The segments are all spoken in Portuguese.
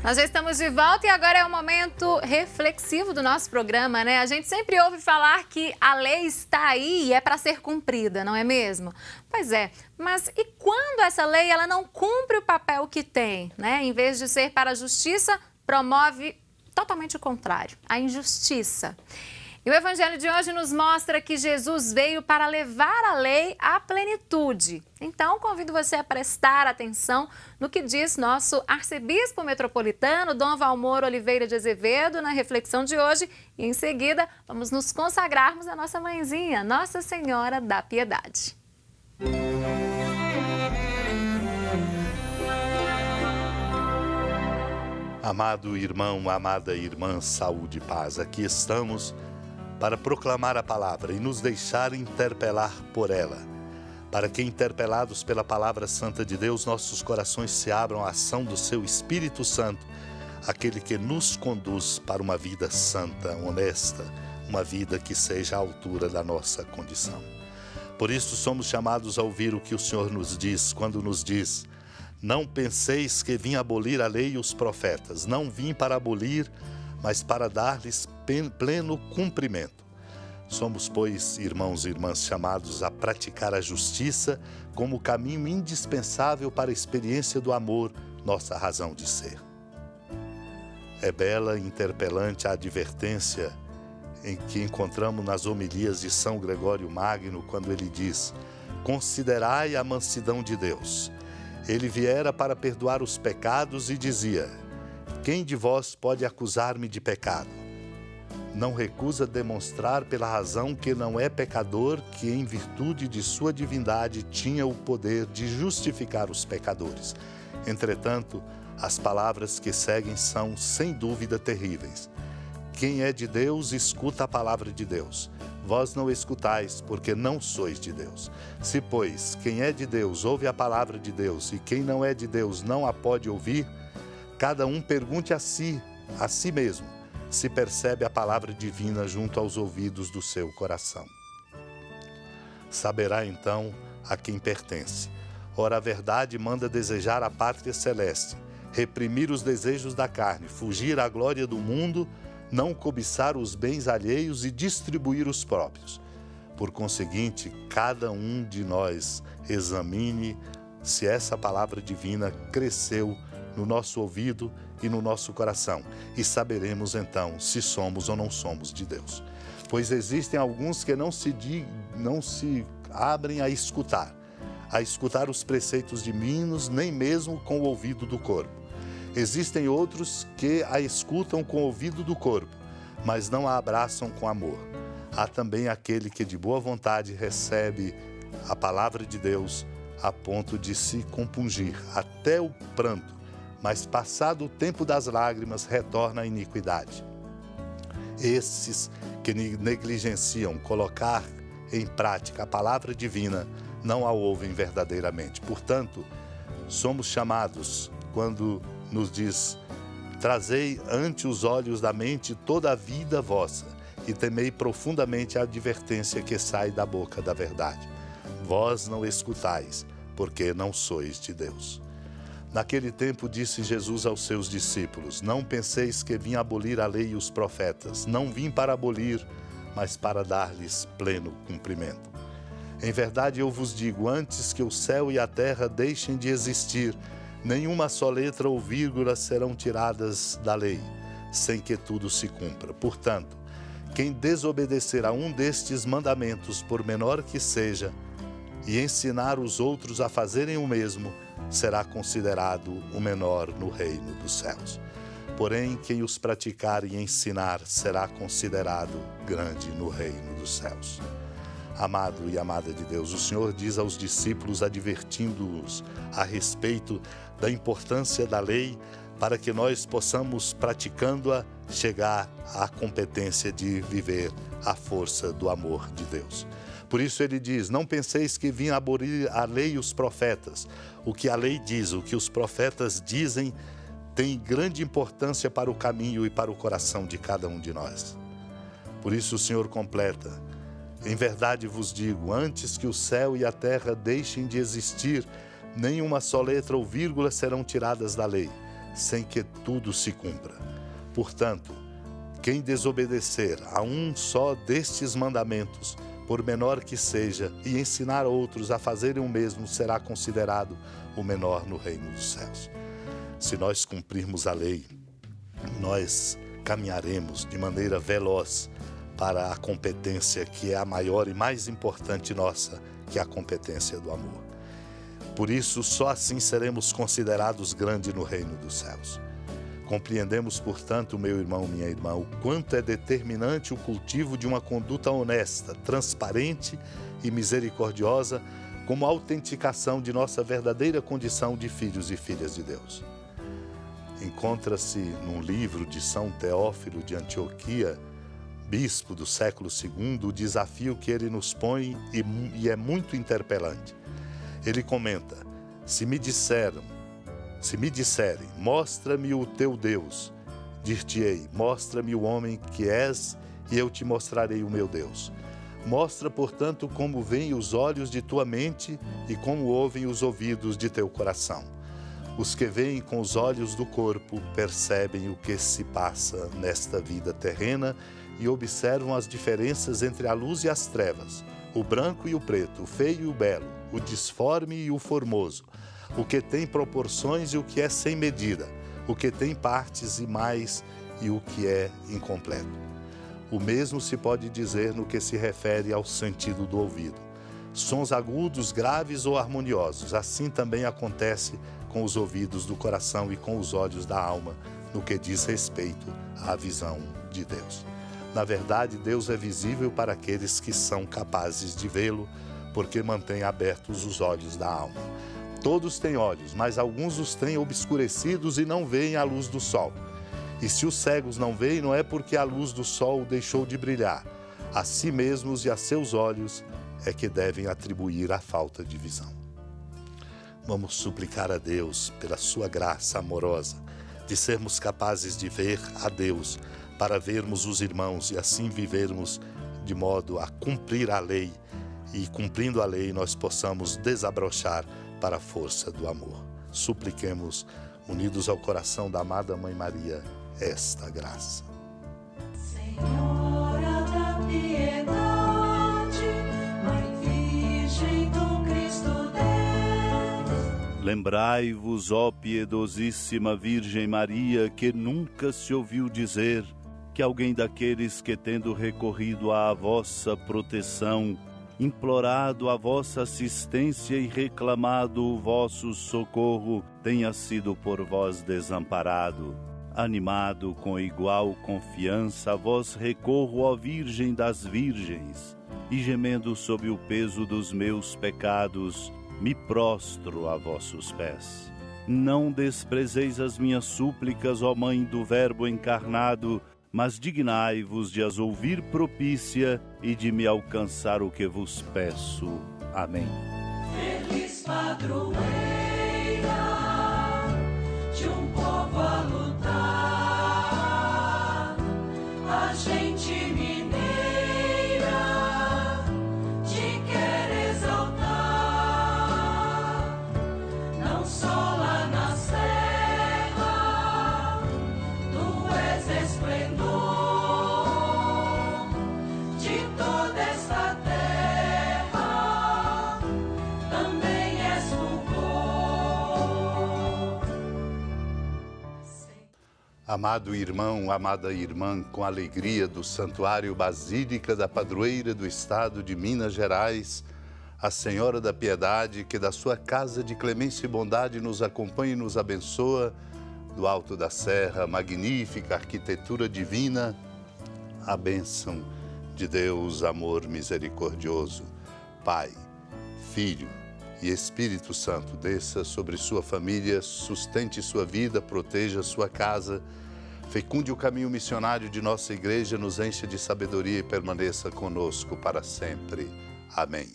Nós já estamos de volta e agora é o momento reflexivo do nosso programa, né? A gente sempre ouve falar que a lei está aí e é para ser cumprida, não é mesmo? Pois é, mas e quando essa lei ela não cumpre o papel que tem, né? Em vez de ser para a justiça, promove totalmente o contrário, a injustiça. E o Evangelho de hoje nos mostra que Jesus veio para levar a lei à plenitude. Então, convido você a prestar atenção no que diz nosso arcebispo metropolitano, Dom Valmor Oliveira de Azevedo, na reflexão de hoje. E, em seguida, vamos nos consagrarmos à nossa mãezinha, Nossa Senhora da Piedade. Amado irmão, amada irmã, saúde e paz. Aqui estamos para proclamar a palavra e nos deixar interpelar por ela. Para que, interpelados pela palavra santa de Deus, nossos corações se abram à ação do seu Espírito Santo, aquele que nos conduz para uma vida santa, honesta, uma vida que seja à altura da nossa condição. Por isso somos chamados a ouvir o que o Senhor nos diz, quando nos diz: não penseis que vim abolir a lei e os profetas. Não vim para abolir, mas para dar-lhes pleno cumprimento. Somos, pois, irmãos e irmãs, chamados a praticar a justiça como caminho indispensável para a experiência do amor, nossa razão de ser. É bela e interpelante a advertência em que encontramos nas homilias de São Gregório Magno, quando ele diz: considerai a mansidão de Deus. Ele viera para perdoar os pecados e dizia: quem de vós pode acusar-me de pecado? Não recusa demonstrar pela razão que não é pecador, que em virtude de sua divindade tinha o poder de justificar os pecadores. Entretanto, as palavras que seguem são, sem dúvida, terríveis. Quem é de Deus, escuta a palavra de Deus. Vós não escutais, porque não sois de Deus. Se, pois, quem é de Deus ouve a palavra de Deus, e quem não é de Deus não a pode ouvir, cada um pergunte a si mesmo, se percebe a palavra divina junto aos ouvidos do seu coração. Saberá então a quem pertence. Ora, a verdade manda desejar a pátria celeste, reprimir os desejos da carne, fugir à glória do mundo, não cobiçar os bens alheios e distribuir os próprios. Por conseguinte, cada um de nós examine se essa palavra divina cresceu no nosso ouvido e no nosso coração, e saberemos então se somos ou não somos de Deus. Pois existem alguns que não se abrem a escutar os preceitos divinos, nem mesmo com o ouvido do corpo. Existem outros que a escutam com o ouvido do corpo, mas não a abraçam com amor. Há também aquele que de boa vontade recebe a palavra de Deus a ponto de se compungir até o pranto, mas passado o tempo das lágrimas retorna a iniquidade. Esses que negligenciam colocar em prática a palavra divina não a ouvem verdadeiramente. Portanto, somos chamados, quando nos diz: trazei ante os olhos da mente toda a vida vossa e temei profundamente a advertência que sai da boca da verdade. Vós não escutais, porque não sois de Deus. Naquele tempo disse Jesus aos seus discípulos: não penseis que vim abolir a lei e os profetas. Não vim para abolir, mas para dar-lhes pleno cumprimento. Em verdade eu vos digo, antes que o céu e a terra deixem de existir, nenhuma só letra ou vírgula serão tiradas da lei, sem que tudo se cumpra. Portanto, quem desobedecer a um destes mandamentos, por menor que seja, e ensinar os outros a fazerem o mesmo, será considerado o menor no reino dos céus. Porém, quem os praticar e ensinar será considerado grande no reino dos céus. Amado e amada de Deus, o Senhor diz aos discípulos, advertindo-os a respeito da importância da lei, para que nós possamos, praticando-a, chegar à competência de viver a força do amor de Deus. Por isso ele diz: não penseis que vim abolir a lei e os profetas. O que a lei diz, o que os profetas dizem, tem grande importância para o caminho e para o coração de cada um de nós. Por isso o Senhor completa: em verdade vos digo, antes que o céu e a terra deixem de existir, nenhuma só letra ou vírgula serão tiradas da lei, sem que tudo se cumpra. Portanto, quem desobedecer a um só destes mandamentos, por menor que seja, e ensinar outros a fazerem o mesmo, será considerado o menor no reino dos céus. Se nós cumprirmos a lei, nós caminharemos de maneira veloz para a competência que é a maior e mais importante nossa, que é a competência do amor. Por isso, só assim seremos considerados grandes no reino dos céus. Compreendemos, portanto, meu irmão, minha irmã, o quanto é determinante o cultivo de uma conduta honesta, transparente e misericordiosa, como autenticação de nossa verdadeira condição de filhos e filhas de Deus. Encontra-se num livro de São Teófilo de Antioquia, bispo do século II, o desafio que ele nos põe e é muito interpelante. Ele comenta: se me disserem, mostra-me o teu Deus, dir-te-ei, mostra-me o homem que és, e eu te mostrarei o meu Deus. Mostra, portanto, como veem os olhos de tua mente e como ouvem os ouvidos de teu coração. Os que veem com os olhos do corpo percebem o que se passa nesta vida terrena e observam as diferenças entre a luz e as trevas, o branco e o preto, o feio e o belo, o disforme e o formoso, o que tem proporções e o que é sem medida, o que tem partes e mais e o que é incompleto. O mesmo se pode dizer no que se refere ao sentido do ouvido. Sons agudos, graves ou harmoniosos, assim também acontece com os ouvidos do coração e com os olhos da alma, no que diz respeito à visão de Deus. Na verdade, Deus é visível para aqueles que são capazes de vê-lo, porque mantém abertos os olhos da alma. Todos têm olhos, mas alguns os têm obscurecidos e não veem a luz do sol. E se os cegos não veem, não é porque a luz do sol deixou de brilhar. A si mesmos e a seus olhos é que devem atribuir a falta de visão. Vamos suplicar a Deus, pela sua graça amorosa, de sermos capazes de ver a Deus, para vermos os irmãos e assim vivermos de modo a cumprir a lei, e cumprindo a lei nós possamos desabrochar para a força do amor. Supliquemos, unidos ao coração da amada Mãe Maria, esta graça. Senhora da piedade, Mãe Virgem do Cristo Deus. Lembrai-vos, ó piedosíssima Virgem Maria, que nunca se ouviu dizer que alguém daqueles que, tendo recorrido à vossa proteção, implorado a vossa assistência e reclamado o vosso socorro, tenha sido por vós desamparado. Animado com igual confiança, a vós recorro, ó Virgem das Virgens, e gemendo sob o peso dos meus pecados, me prostro a vossos pés. Não desprezeis as minhas súplicas, ó Mãe do Verbo encarnado, mas dignai-vos de as ouvir propícia e de me alcançar o que vos peço. Amém. Feliz padroeira de um povo a lutar, a gente mineira te quer exaltar, não só lá na serra, tu és esplendor de toda esta terra, também és fulgor. Amado irmão, amada irmã, com alegria do Santuário Basílica da Padroeira do Estado de Minas Gerais, a Senhora da Piedade, que da sua casa de clemência e bondade nos acompanha e nos abençoa, do alto da serra, magnífica arquitetura divina, a bênção de Deus, amor misericordioso, Pai, Filho e Espírito Santo, desça sobre sua família, sustente sua vida, proteja sua casa, fecunde o caminho missionário de nossa igreja, nos encha de sabedoria e permaneça conosco para sempre. Amém.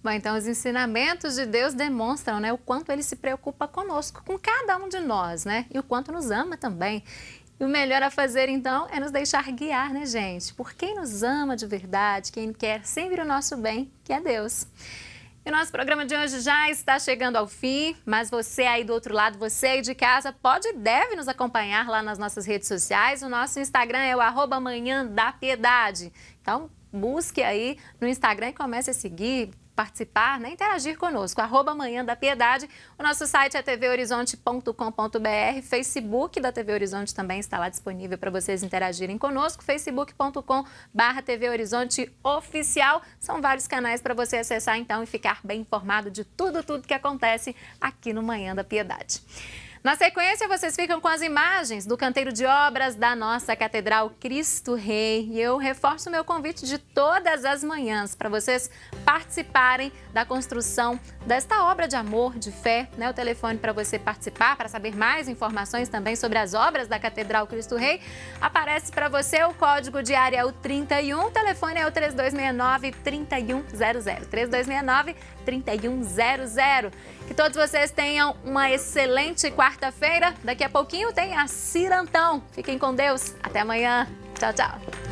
Bom, então os ensinamentos de Deus demonstram, né, o quanto Ele se preocupa conosco, com cada um de nós, né, e o quanto nos ama também. E o melhor a fazer, então, é nos deixar guiar, né, gente? Por quem nos ama de verdade, quem quer sempre o nosso bem, que é Deus. E o nosso programa de hoje já está chegando ao fim, mas você aí do outro lado, você aí de casa, pode e deve nos acompanhar lá nas nossas redes sociais. O nosso Instagram é o @manhãdapiedade. Então, busque aí no Instagram e comece a seguir, participar, né, interagir conosco, @Manhã da Piedade. O nosso site é tvhorizonte.com.br, Facebook da TV Horizonte também está lá disponível para vocês interagirem conosco, facebook.com/TV Horizonte Oficial. São vários canais para você acessar então e ficar bem informado de tudo que acontece aqui no Manhã da Piedade. Na sequência, vocês ficam com as imagens do canteiro de obras da nossa Catedral Cristo Rei. E eu reforço o meu convite de todas as manhãs para vocês participarem da construção desta obra de amor, de fé, né? O telefone para você participar, para saber mais informações também sobre as obras da Catedral Cristo Rei, aparece para você. O código de área é o 31, o telefone é o 3269-3100. 3269-3100. Que todos vocês tenham uma excelente quarta-feira. Daqui a pouquinho tem a Cirantão. Fiquem com Deus. Até amanhã. Tchau, tchau.